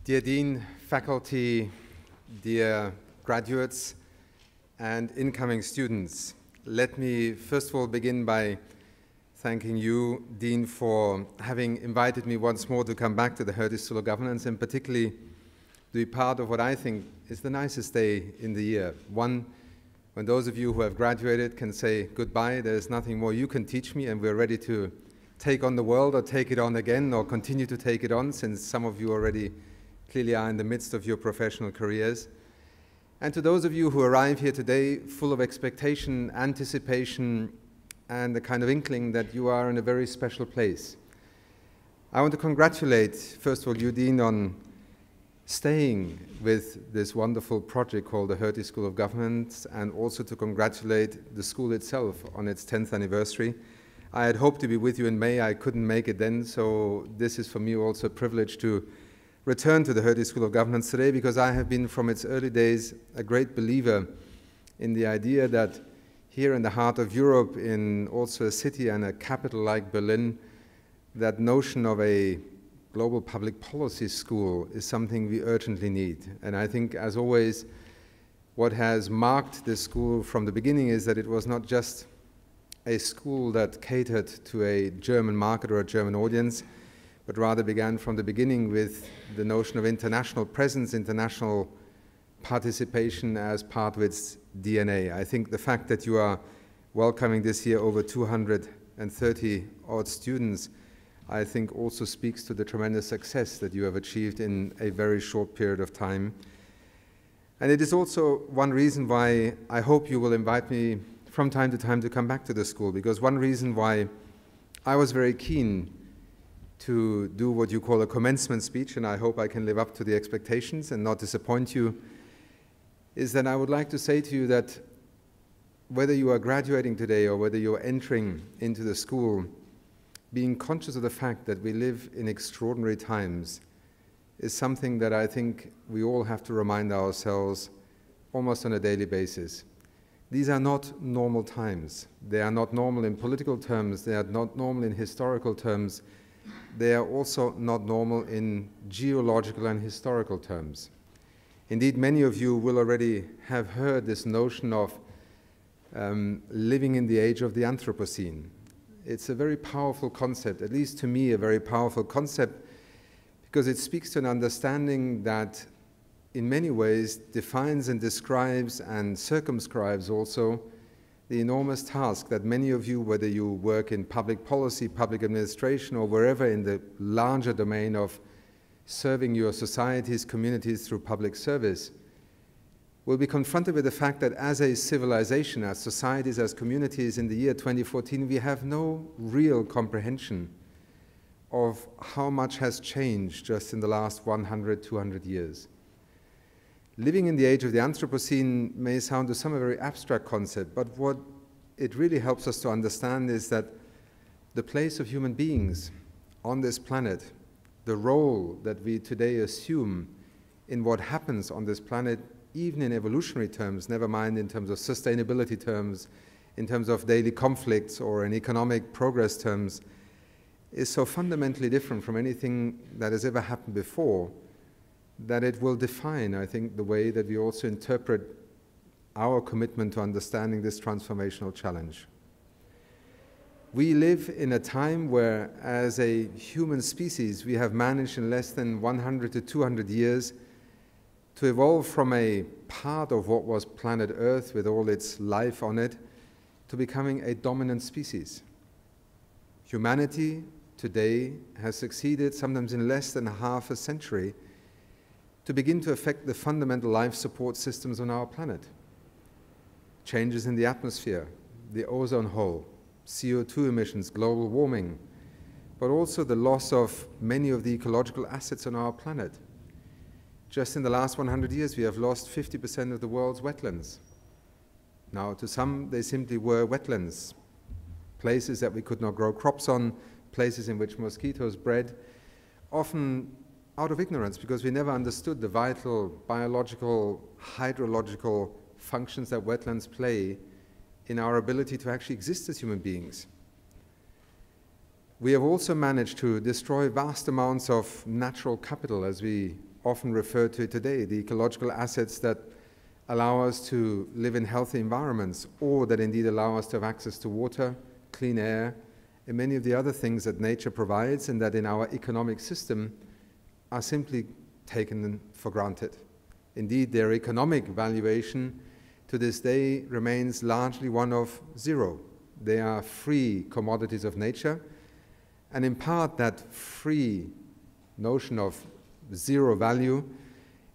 Dear Dean, faculty, dear graduates, and incoming students, let me first of all begin by thanking you, Dean, for having invited me once more to come back to the Hertie School of Governance, and particularly to be part of what I think is the nicest day in the year. One, when those of you who have graduated can say goodbye, there's nothing more you can teach me, and we're ready to take on the world or take it on again or continue to take it on, since some of you already clearly are in the midst of your professional careers. And to those of you who arrive here today full of expectation, anticipation, and the kind of inkling that you are in a very special place, I want to congratulate, first of all, you, Dean, on staying with this wonderful project called the Hertie School of Governance, and also to congratulate the school itself on its 10th anniversary. I had hoped to be with you in May. I couldn't make it then, so this is for me also a privilege to return to the Hertie School of Governance today, because I have been from its early days a great believer in the idea that here in the heart of Europe, in also a city and a capital like Berlin, that notion of a global public policy school is something we urgently need. And I think, as always, what has marked this school from the beginning is that it was not just a school that catered to a German market or a German audience, but rather began from the beginning with the notion of international presence, international participation as part of its DNA. I think the fact that you are welcoming this year over 230 odd students, I think also speaks to the tremendous success that you have achieved in a very short period of time. And it is also one reason why I hope you will invite me from time to come back to the school, because one reason why I was very keen to do what you call a commencement speech, and I hope I can live up to the expectations and not disappoint you, is that I would like to say to you that whether you are graduating today or whether you're entering into the school, being conscious of the fact that we live in extraordinary times is something that I think we all have to remind ourselves almost on a daily basis. These are not normal times. They are not normal in political terms. They are not normal in historical terms. They are also not normal in geological and historical terms. Indeed, many of you will already have heard this notion of living in the age of the Anthropocene. It's a very powerful concept, at least to me a very powerful concept, because it speaks to an understanding that in many ways defines and describes and circumscribes also the enormous task that many of you, whether you work in public policy, public administration, or wherever in the larger domain of serving your societies, communities through public service, will be confronted with the fact that as a civilization, as societies, as communities in the year 2014, we have no real comprehension of how much has changed just in the last 100, 200 years. Living in the age of the Anthropocene may sound to some a very abstract concept, but what it really helps us to understand is that the place of human beings on this planet, the role that we today assume in what happens on this planet, even in evolutionary terms, never mind in terms of sustainability terms, in terms of daily conflicts or in economic progress terms, is so fundamentally different from anything that has ever happened before, that it will define, I think, the way that we also interpret our commitment to understanding this transformational challenge. We live in a time where, as a human species, we have managed in less than 100 to 200 years to evolve from a part of what was planet Earth with all its life on it to becoming a dominant species. Humanity today has succeeded, sometimes in less than half a century, to begin to affect the fundamental life support systems on our planet. Changes in the atmosphere, the ozone hole, CO2 emissions, global warming, but also the loss of many of the ecological assets on our planet. Just in the last 100 years, we have lost 50% of the world's wetlands. Now, to some, they simply were wetlands, places that we could not grow crops on, places in which mosquitoes bred, often out of ignorance, because we never understood the vital biological, hydrological functions that wetlands play in our ability to actually exist as human beings. We have also managed to destroy vast amounts of natural capital as we often refer to it today, the ecological assets that allow us to live in healthy environments, or that indeed allow us to have access to water, clean air, and many of the other things that nature provides and that in our economic system are simply taken for granted. Indeed, their economic valuation to this day remains largely one of zero. They are free commodities of nature, and in part that free notion of zero value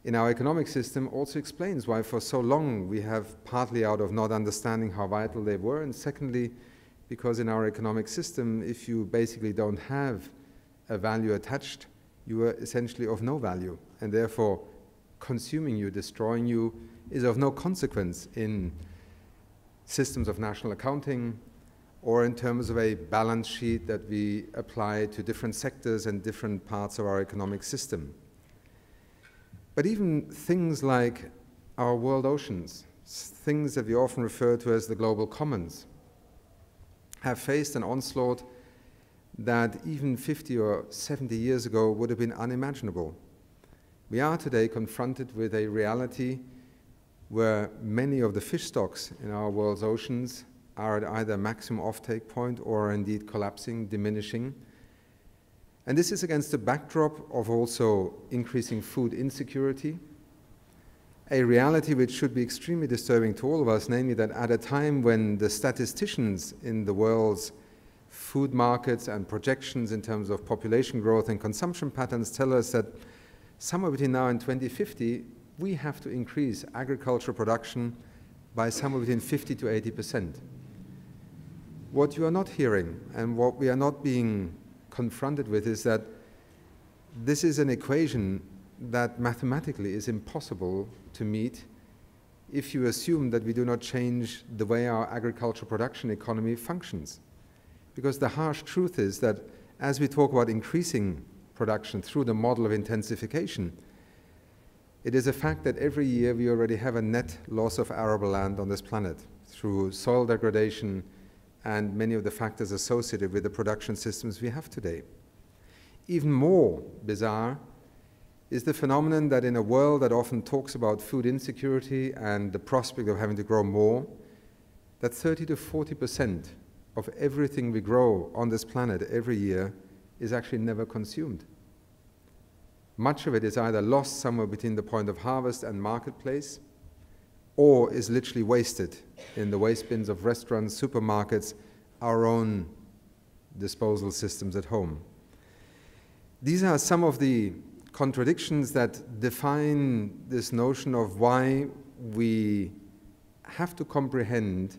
in our economic system also explains why for so long we have, partly out of not understanding how vital they were, and secondly, because in our economic system, if you basically don't have a value attached, you are essentially of no value, and therefore consuming you, destroying you, is of no consequence in systems of national accounting or in terms of a balance sheet that we apply to different sectors and different parts of our economic system. But even things like our world oceans, things that we often refer to as the global commons, have faced an onslaught that even 50 or 70 years ago would have been unimaginable. We are today confronted with a reality where many of the fish stocks in our world's oceans are at either maximum offtake point or indeed collapsing, diminishing. And this is against the backdrop of also increasing food insecurity, a reality which should be extremely disturbing to all of us, namely that at a time when the statisticians in the world's food markets and projections in terms of population growth and consumption patterns tell us that somewhere between now and 2050, we have to increase agricultural production by somewhere between 50 to 80%. What you are not hearing and what we are not being confronted with is that this is an equation that mathematically is impossible to meet if you assume that we do not change the way our agricultural production economy functions. Because the harsh truth is that as we talk about increasing production through the model of intensification, it is a fact that every year we already have a net loss of arable land on this planet through soil degradation and many of the factors associated with the production systems we have today. Even more bizarre is the phenomenon that in a world that often talks about food insecurity and the prospect of having to grow more, that 30 to 40% of everything we grow on this planet every year is actually never consumed. Much of it is either lost somewhere between the point of harvest and marketplace, or is literally wasted in the waste bins of restaurants, supermarkets, our own disposal systems at home. These are some of the contradictions that define this notion of why we have to comprehend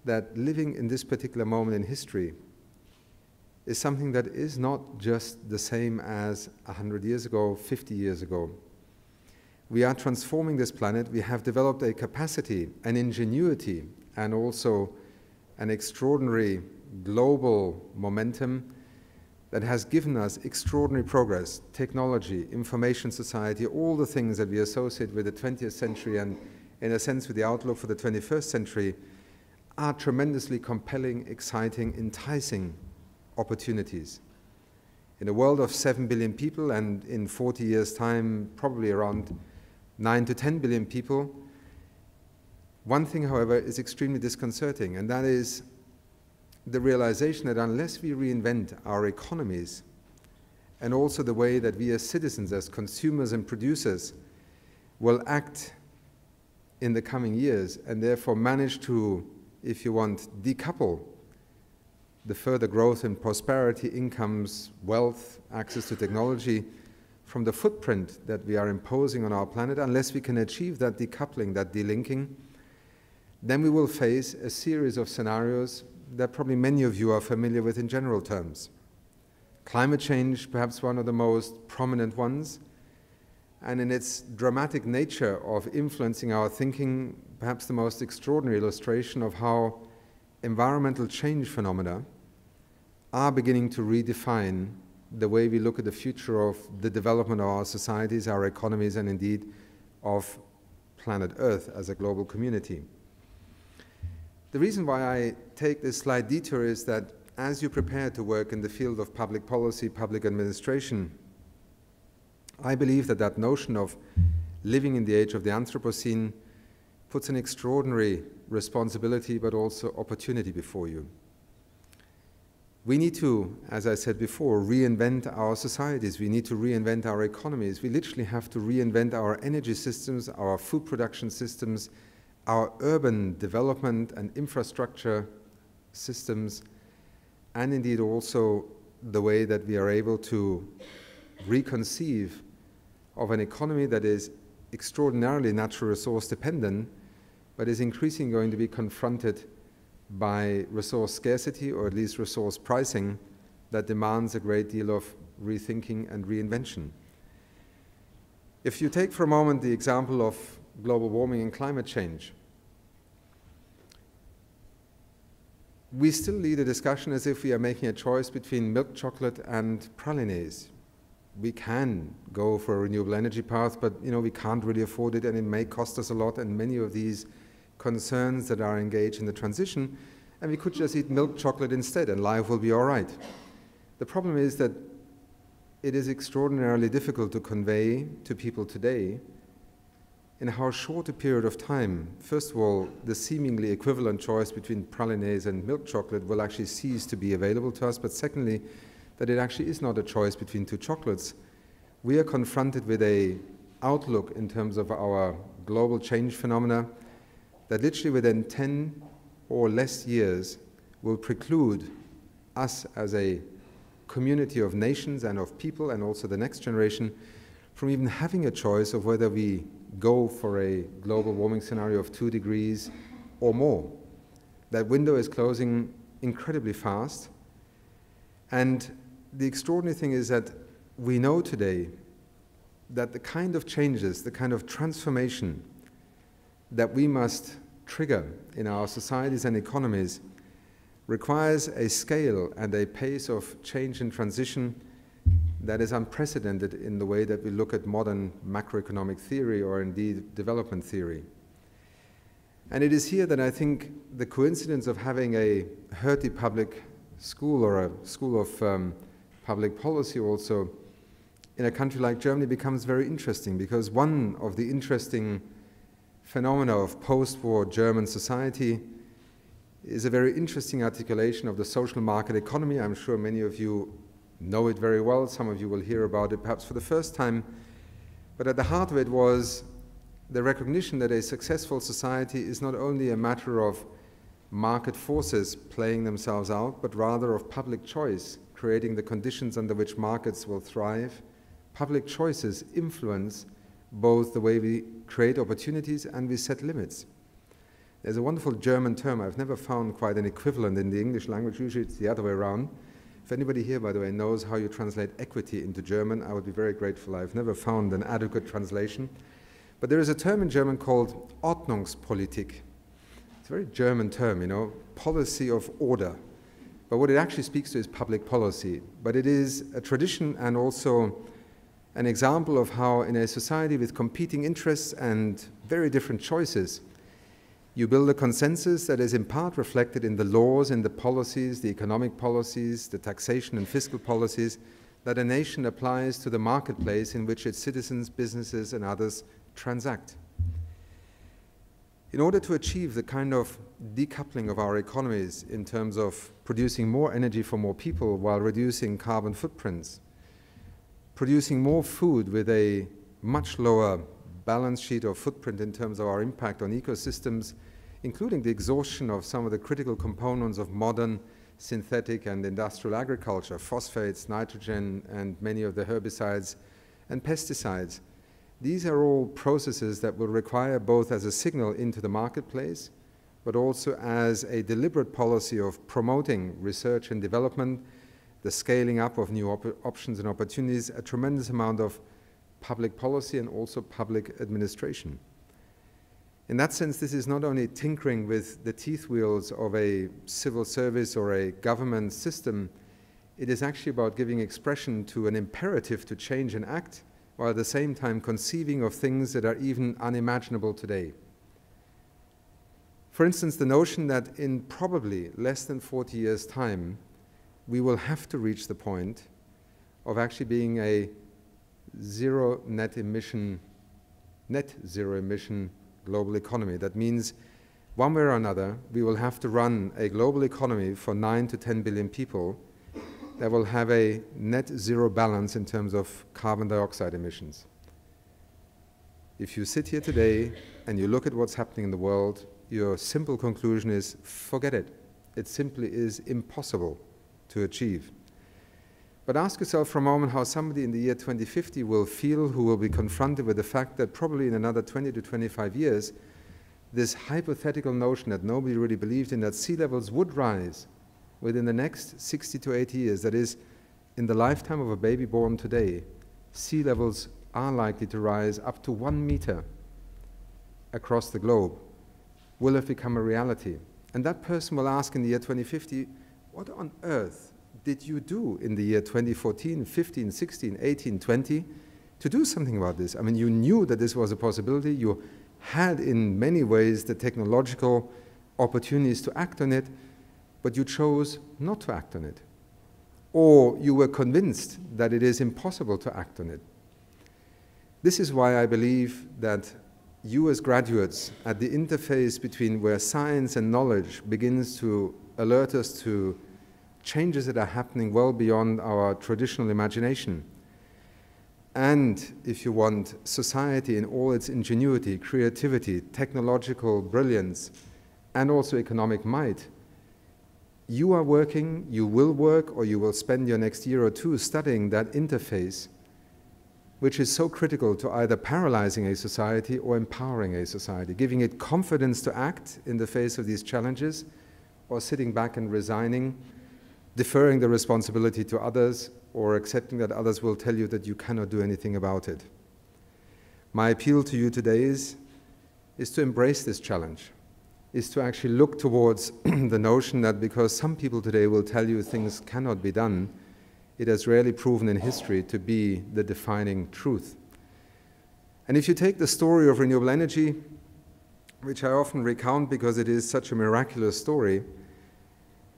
that living in this particular moment in history is something that is not just the same as 100 years ago, 50 years ago. We are transforming this planet. We have developed a capacity, an ingenuity, and also an extraordinary global momentum that has given us extraordinary progress, technology, information society, all the things that we associate with the 20th century and, in a sense, with the outlook for the 21st century, are tremendously compelling, exciting, enticing opportunities. In a world of 7 billion people, and in 40 years' time, probably around 9 to 10 billion people, one thing, however, is extremely disconcerting, and that is the realization that unless we reinvent our economies and also the way that we as citizens, as consumers and producers, will act in the coming years and therefore manage to, if you want, decouple the further growth in prosperity, incomes, wealth, access to technology from the footprint that we are imposing on our planet, unless we can achieve that decoupling, that delinking, then we will face a series of scenarios that probably many of you are familiar with in general terms. Climate change, perhaps one of the most prominent ones, and in its dramatic nature of influencing our thinking, perhaps the most extraordinary illustration of how environmental change phenomena are beginning to redefine the way we look at the future of the development of our societies, our economies, and indeed of planet Earth as a global community. The reason why I take this slight detour is that as you prepare to work in the field of public policy, public administration, I believe that that notion of living in the age of the Anthropocene puts an extraordinary responsibility but also opportunity before you. We need to, as I said before, reinvent our societies. We need to reinvent our economies. We literally have to reinvent our energy systems, our food production systems, our urban development and infrastructure systems, and indeed also the way that we are able to reconceive of an economy that is extraordinarily natural resource dependent, but is increasingly going to be confronted by resource scarcity, or at least resource pricing, that demands a great deal of rethinking and reinvention. If you take for a moment the example of global warming and climate change, we still lead a discussion as if we are making a choice between milk chocolate and pralines. We can go for a renewable energy path, but we can't really afford it, and it may cost us a lot, and many of these concerns that are engaged in the transition, and we could just eat milk chocolate instead and life will be all right. The problem is that it is extraordinarily difficult to convey to people today in how short a period of time, first of all, the seemingly equivalent choice between pralines and milk chocolate will actually cease to be available to us, but secondly, that it actually is not a choice between two chocolates. We are confronted with an outlook in terms of our global change phenomena that literally within 10 or less years will preclude us as a community of nations and of people, and also the next generation, from even having a choice of whether we go for a global warming scenario of 2 degrees or more. That window is closing incredibly fast. And the extraordinary thing is that we know today that the kind of changes, the kind of transformation that we must trigger in our societies and economies requires a scale and a pace of change and transition that is unprecedented in the way that we look at modern macroeconomic theory or indeed development theory. And it is here that I think the coincidence of having a Hertie public school or a school of public policy also in a country like Germany becomes very interesting, because one of the interesting phenomena of post-war German society is a very interesting articulation of the social market economy. I'm sure many of you know it very well. Some of you will hear about it perhaps for the first time. But at the heart of it was the recognition that a successful society is not only a matter of market forces playing themselves out, but rather of public choice, creating the conditions under which markets will thrive. Public choices influence both the way we create opportunities and we set limits. There's a wonderful German term. I've never found quite an equivalent in the English language. Usually it's the other way around. If anybody here, by the way, knows how you translate equity into German, I would be very grateful. I've never found an adequate translation. But there is a term in German called Ordnungspolitik. It's a very German term, policy of order. But what it actually speaks to is public policy. But it is a tradition and also an example of how in a society with competing interests and very different choices, you build a consensus that is in part reflected in the laws and the policies, the economic policies, the taxation and fiscal policies that a nation applies to the marketplace in which its citizens, businesses, and others transact. In order to achieve the kind of decoupling of our economies in terms of producing more energy for more people while reducing carbon footprints, producing more food with a much lower balance sheet or footprint in terms of our impact on ecosystems, including the exhaustion of some of the critical components of modern synthetic and industrial agriculture, phosphates, nitrogen, and many of the herbicides and pesticides. These are all processes that will require both as a signal into the marketplace, but also as a deliberate policy of promoting research and development, the scaling up of new options and opportunities, a tremendous amount of public policy and also public administration. In that sense, this is not only tinkering with the teeth wheels of a civil service or a government system, it is actually about giving expression to an imperative to change and act, while at the same time conceiving of things that are even unimaginable today. For instance, the notion that in probably less than 40 years' time, we will have to reach the point of actually being a net zero emission global economy. That means one way or another, we will have to run a global economy for 9 to 10 billion people that will have a net zero balance in terms of carbon dioxide emissions. If you sit here today and you look at what's happening in the world, your simple conclusion is, forget it. It simply is impossible to achieve. But ask yourself for a moment how somebody in the year 2050 will feel, who will be confronted with the fact that probably in another 20 to 25 years, this hypothetical notion that nobody really believed in, that sea levels would rise within the next 60 to 80 years, that is, in the lifetime of a baby born today, sea levels are likely to rise up to 1 meter across the globe, will have become a reality. And that person will ask in the year 2050, what on earth did you do in the year 2014, 15, 16, 18, 20 to do something about this? I mean, you knew that this was a possibility. You had in many ways the technological opportunities to act on it, but you chose not to act on it. Or you were convinced that it is impossible to act on it. This is why I believe that you as graduates, at the interface between where science and knowledge begins to alert us to changes that are happening well beyond our traditional imagination, and, if you want, society in all its ingenuity, creativity, technological brilliance, and also economic might, you are working, you will work, or you will spend your next year or two studying that interface, which is so critical to either paralyzing a society or empowering a society, giving it confidence to act in the face of these challenges, or sitting back and resigning, deferring the responsibility to others, or accepting that others will tell you that you cannot do anything about it. My appeal to you today is to embrace this challenge, is to actually look towards the notion that because some people today will tell you things cannot be done, it has rarely proven in history to be the defining truth. And if you take the story of renewable energy, which I often recount because it is such a miraculous story,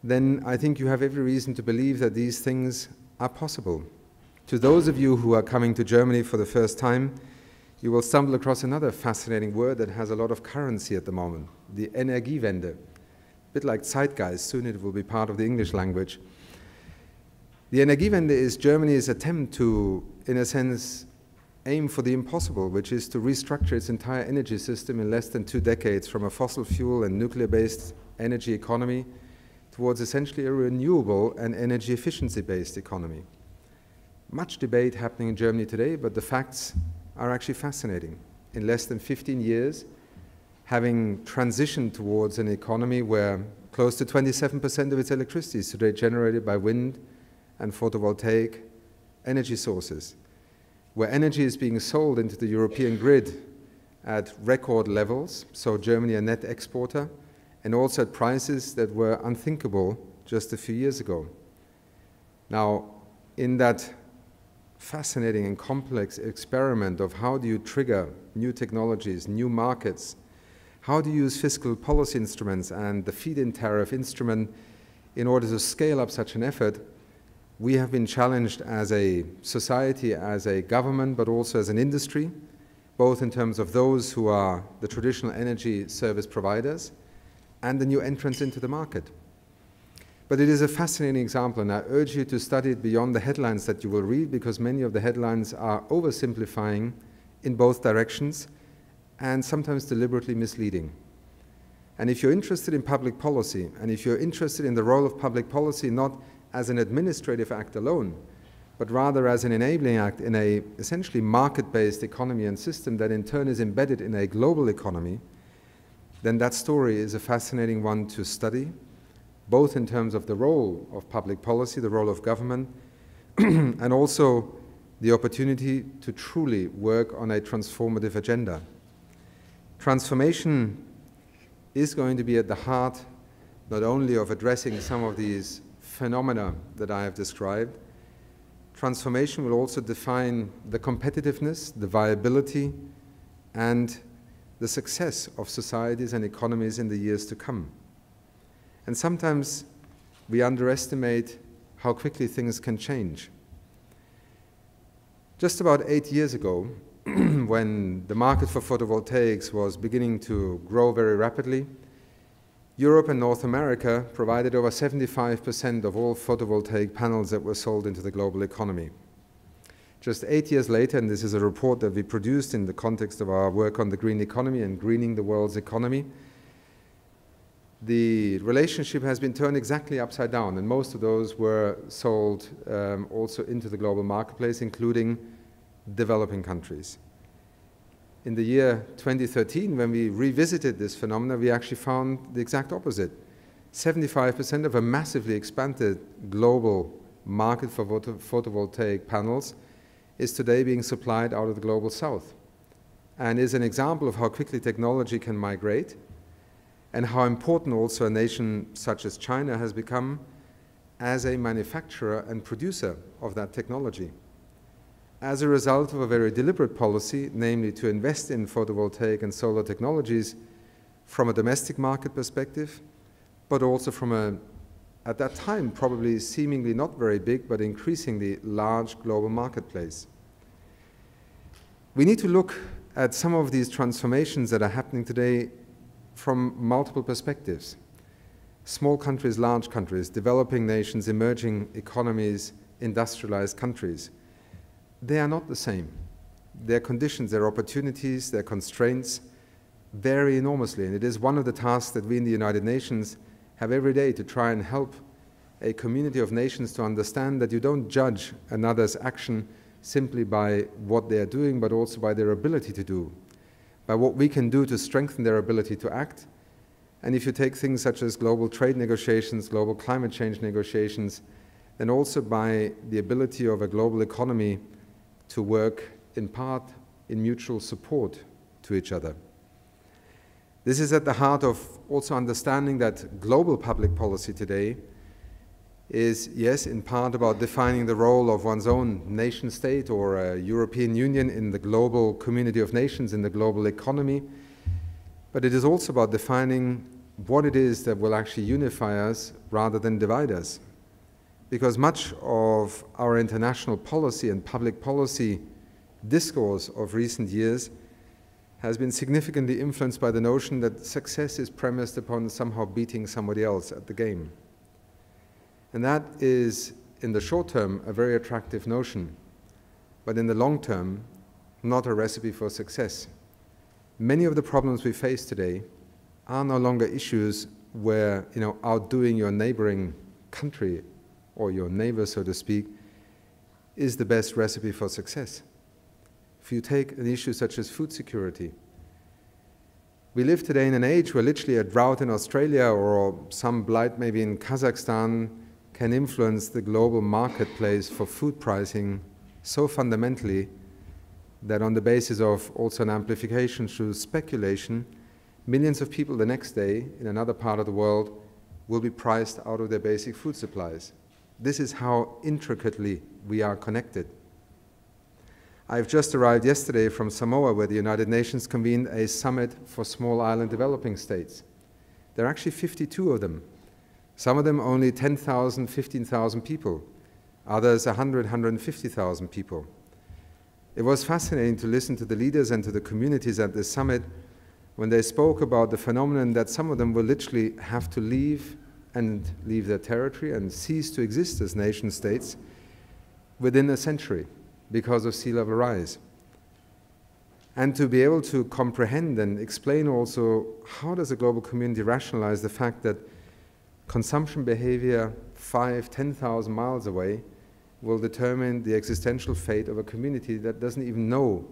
then I think you have every reason to believe that these things are possible. To those of you who are coming to Germany for the first time, you will stumble across another fascinating word that has a lot of currency at the moment, the Energiewende. A bit like Zeitgeist, soon it will be part of the English language. The Energiewende is Germany's attempt to, in a sense, aim for the impossible, which is to restructure its entire energy system in less than 2 decades from a fossil fuel and nuclear-based energy economy towards essentially a renewable and energy efficiency-based economy. Much debate happening in Germany today, but the facts are actually fascinating. In less than 15 years, having transitioned towards an economy where close to 27% of its electricity is today generated by wind and photovoltaic energy sources, where energy is being sold into the European grid at record levels, so Germany a net exporter, and also at prices that were unthinkable just a few years ago. Now, in that fascinating and complex experiment of how do you trigger new technologies, new markets, how do you use fiscal policy instruments and the feed-in tariff instrument in order to scale up such an effort, we have been challenged as a society, as a government, but also as an industry, both in terms of those who are the traditional energy service providers and the new entrants into the market. But it is a fascinating example, and I urge you to study it beyond the headlines that you will read, because many of the headlines are oversimplifying in both directions and sometimes deliberately misleading. And if you're interested in public policy, and if you're interested in the role of public policy not as an administrative act alone, but rather as an enabling act in a essentially market-based economy and system that in turn is embedded in a global economy, then that story is a fascinating one to study, both in terms of the role of public policy, the role of government, and also the opportunity to truly work on a transformative agenda. Transformation is going to be at the heart not only of addressing some of these phenomena that I have described. Transformation will also define the competitiveness, the viability, and the success of societies and economies in the years to come. And sometimes we underestimate how quickly things can change. Just about 8 years ago, when the market for photovoltaics was beginning to grow very rapidly, Europe and North America provided over 75% of all photovoltaic panels that were sold into the global economy. Just 8 years later, and this is a report that we produced in the context of our work on the green economy and greening the world's economy, the relationship has been turned exactly upside down, and most of those were sold also into the global marketplace, including developing countries. In the year 2013, when we revisited this phenomenon, we actually found the exact opposite. 75% of a massively expanded global market for photovoltaic panels is today being supplied out of the global south, and is an example of how quickly technology can migrate and how important also a nation such as China has become as a manufacturer and producer of that technology. As a result of a very deliberate policy, namely to invest in photovoltaic and solar technologies from a domestic market perspective, but also from a, at that time, probably seemingly not very big, but increasingly large global marketplace. We need to look at some of these transformations that are happening today from multiple perspectives. Small countries, large countries, developing nations, emerging economies, industrialized countries. They are not the same. Their conditions, their opportunities, their constraints vary enormously, and it is one of the tasks that we in the United Nations have every day to try and help a community of nations to understand that you don't judge another's action simply by what they are doing, but also by their ability to do, by what we can do to strengthen their ability to act. And if you take things such as global trade negotiations, global climate change negotiations, then also by the ability of a global economy to work in part in mutual support to each other. This is at the heart of also understanding that global public policy today is, yes, in part about defining the role of one's own nation state or a European Union in the global community of nations, in the global economy, but it is also about defining what it is that will actually unify us rather than divide us. Because much of our international policy and public policy discourse of recent years has been significantly influenced by the notion that success is premised upon somehow beating somebody else at the game. And that is, in the short term, a very attractive notion, but in the long term, not a recipe for success. Many of the problems we face today are no longer issues where, outdoing your neighboring country or your neighbor, so to speak, is the best recipe for success. If you take an issue such as food security, we live today in an age where literally a drought in Australia or some blight maybe in Kazakhstan can influence the global marketplace for food pricing so fundamentally that on the basis of also an amplification through speculation, millions of people the next day in another part of the world will be priced out of their basic food supplies. This is how intricately we are connected. I've just arrived yesterday from Samoa, where the United Nations convened a summit for small island developing states. There are actually 52 of them. Some of them only 10,000, 15,000 people. Others 100, 150,000 people. It was fascinating to listen to the leaders and to the communities at this summit when they spoke about the phenomenon that some of them will literally have to leave their territory and cease to exist as nation states within a century because of sea level rise. And to be able to comprehend and explain also how does a global community rationalize the fact that consumption behavior 5,000, 10,000 miles away will determine the existential fate of a community that doesn't even know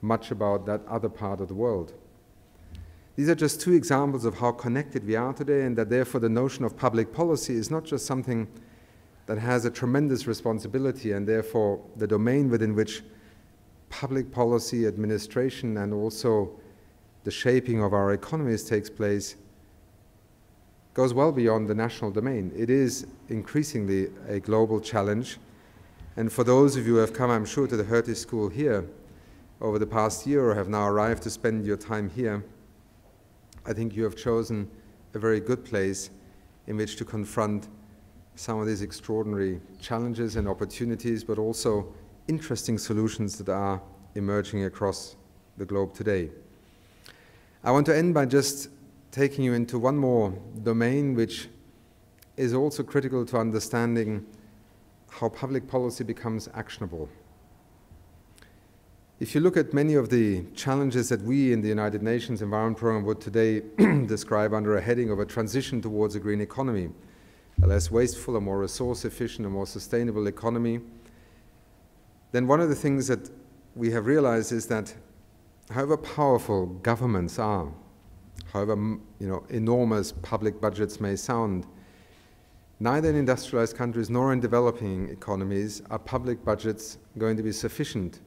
much about that other part of the world. These are just two examples of how connected we are today, and that therefore the notion of public policy is not just something that has a tremendous responsibility, and therefore the domain within which public policy, administration, and also the shaping of our economies takes place goes well beyond the national domain. It is increasingly a global challenge. And for those of you who have come, I'm sure, to the Hertie School here over the past year or have now arrived to spend your time here, I think you have chosen a very good place in which to confront some of these extraordinary challenges and opportunities, but also interesting solutions that are emerging across the globe today. I want to end by just taking you into one more domain which is also critical to understanding how public policy becomes actionable. If you look at many of the challenges that we in the United Nations Environment Programme would today describe under a heading of a transition towards a green economy, a less wasteful, a more resource efficient, a more sustainable economy, then one of the things that we have realized is that however powerful governments are, however enormous public budgets may sound, neither in industrialized countries nor in developing economies are public budgets going to be sufficient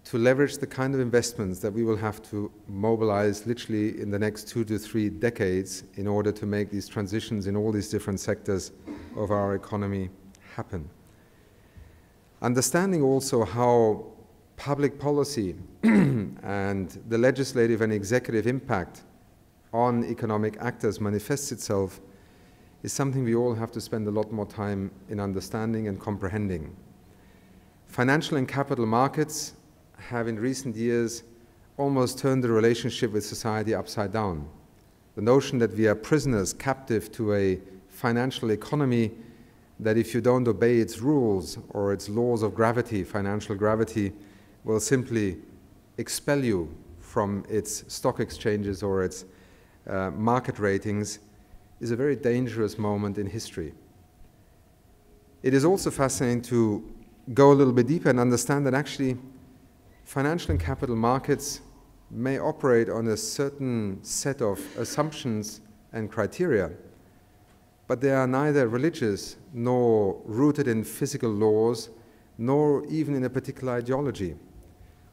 to leverage the kind of investments that we will have to mobilize literally in the next 2 to 3 decades in order to make these transitions in all these different sectors of our economy happen. Understanding also how public policy and the legislative and executive impact on economic actors manifests itself is something we all have to spend a lot more time in understanding and comprehending. Financial and capital markets have in recent years almost turned the relationship with society upside down. The notion that we are prisoners, captive to a financial economy, that if you don't obey its rules or its laws of gravity, financial gravity, will simply expel you from its stock exchanges or its market ratings, is a very dangerous moment in history. It is also fascinating to go a little bit deeper and understand that actually financial and capital markets may operate on a certain set of assumptions and criteria, but they are neither religious nor rooted in physical laws, nor even in a particular ideology.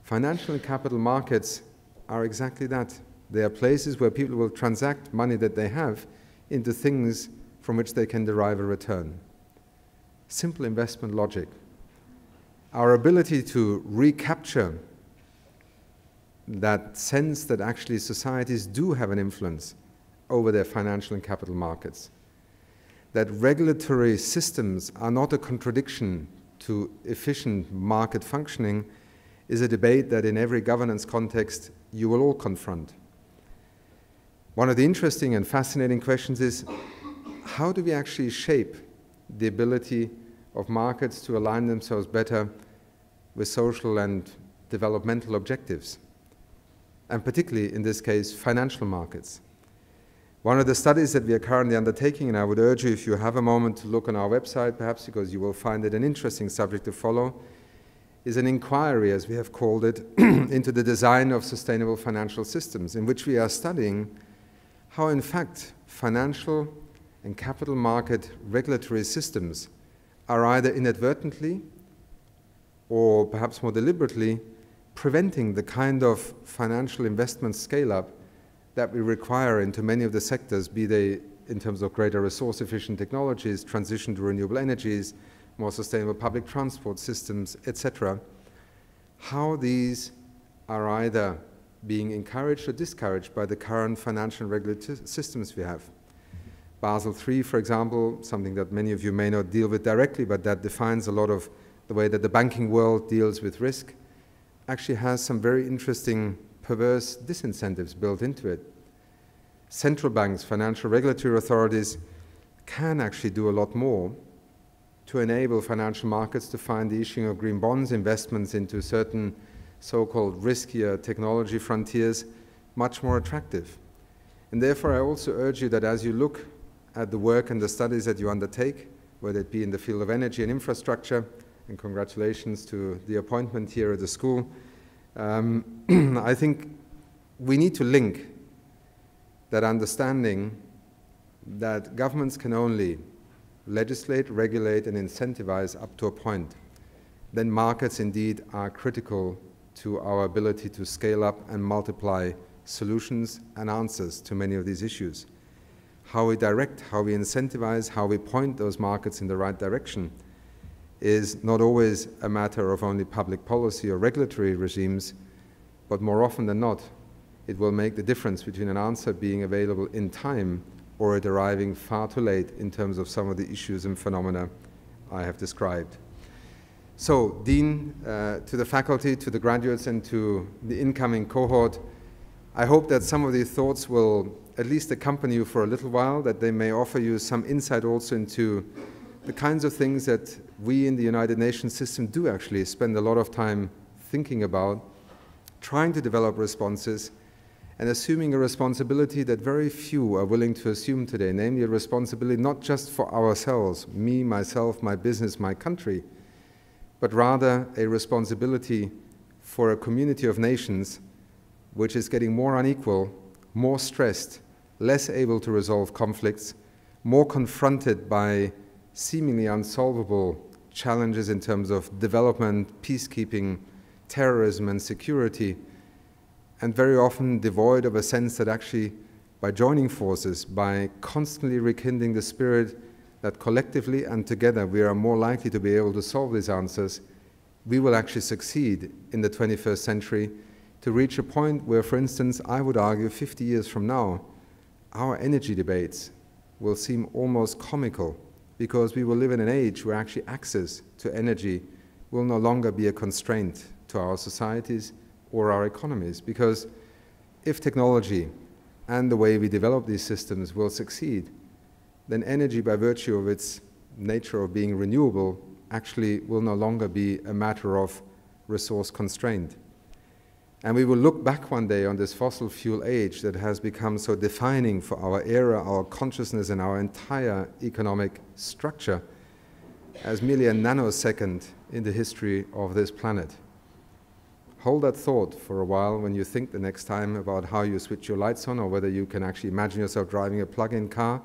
Financial and capital markets are exactly that. They are places where people will transact money that they have into things from which they can derive a return. Simple investment logic. Our ability to recapture that sense that actually societies do have an influence over their financial and capital markets, that regulatory systems are not a contradiction to efficient market functioning, is a debate that in every governance context you will all confront. One of the interesting and fascinating questions is, how do we actually shape the ability of markets to align themselves better with social and developmental objectives, and particularly in this case financial markets? One of the studies that we are currently undertaking, and I would urge you, if you have a moment, to look on our website perhaps, because you will find it an interesting subject to follow, is an inquiry, as we have called it, into the design of sustainable financial systems, in which we are studying how in fact financial and capital market regulatory systems are either inadvertently or perhaps more deliberately preventing the kind of financial investment scale-up that we require into many of the sectors, be they in terms of greater resource-efficient technologies, transition to renewable energies, more sustainable public transport systems, etc. How these are either being encouraged or discouraged by the current financial and regulatory systems we have. Basel III, for example, something that many of you may not deal with directly, but that defines a lot of the way that the banking world deals with risk, actually has some very interesting perverse disincentives built into it. Central banks, financial regulatory authorities can actually do a lot more to enable financial markets to find the issuing of green bonds, investments into certain so-called riskier technology frontiers much more attractive. And therefore, I also urge you that as you look at the work and the studies that you undertake, whether it be in the field of energy and infrastructure, and congratulations to the appointment here at the school, I think we need to link that understanding that governments can only legislate, regulate, and incentivize up to a point. Then markets indeed are critical to our ability to scale up and multiply solutions and answers to many of these issues. How we direct, how we incentivize, how we point those markets in the right direction is not always a matter of only public policy or regulatory regimes, but more often than not, it will make the difference between an answer being available in time or it arriving far too late in terms of some of the issues and phenomena I have described. So, Dean, to the faculty, to the graduates, and to the incoming cohort, I hope that some of these thoughts will at least accompany you for a little while, that they may offer you some insight also into the kinds of things that we in the United Nations system do actually spend a lot of time thinking about, trying to develop responses, and assuming a responsibility that very few are willing to assume today, namely a responsibility not just for ourselves, me, myself, my business, my country, but rather a responsibility for a community of nations which is getting more unequal, more stressed, less able to resolve conflicts, more confronted by seemingly unsolvable challenges in terms of development, peacekeeping, terrorism, and security, and very often devoid of a sense that actually by joining forces, by constantly rekindling the spirit that collectively and together we are more likely to be able to solve these answers, we will actually succeed in the 21st century to reach a point where, for instance, I would argue 50 years from now, our energy debates will seem almost comical because we will live in an age where actually access to energy will no longer be a constraint to our societies or our economies. Because if technology and the way we develop these systems will succeed, then energy, by virtue of its nature of being renewable, actually will no longer be a matter of resource constraint. And we will look back one day on this fossil fuel age that has become so defining for our era, our consciousness, and our entire economic structure as merely a nanosecond in the history of this planet. Hold that thought for a while when you think the next time about how you switch your lights on, or whether you can actually imagine yourself driving a plug-in car,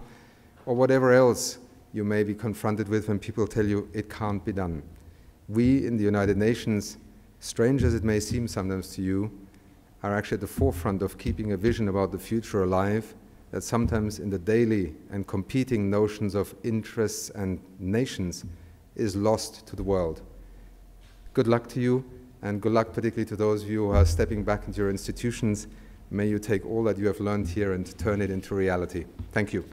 or whatever else you may be confronted with when people tell you it can't be done. We in the United Nations, strange as it may seem sometimes to you, are actually at the forefront of keeping a vision about the future alive that sometimes in the daily and competing notions of interests and nations is lost to the world. Good luck to you, and good luck particularly to those of you who are stepping back into your institutions. May you take all that you have learned here and turn it into reality. Thank you.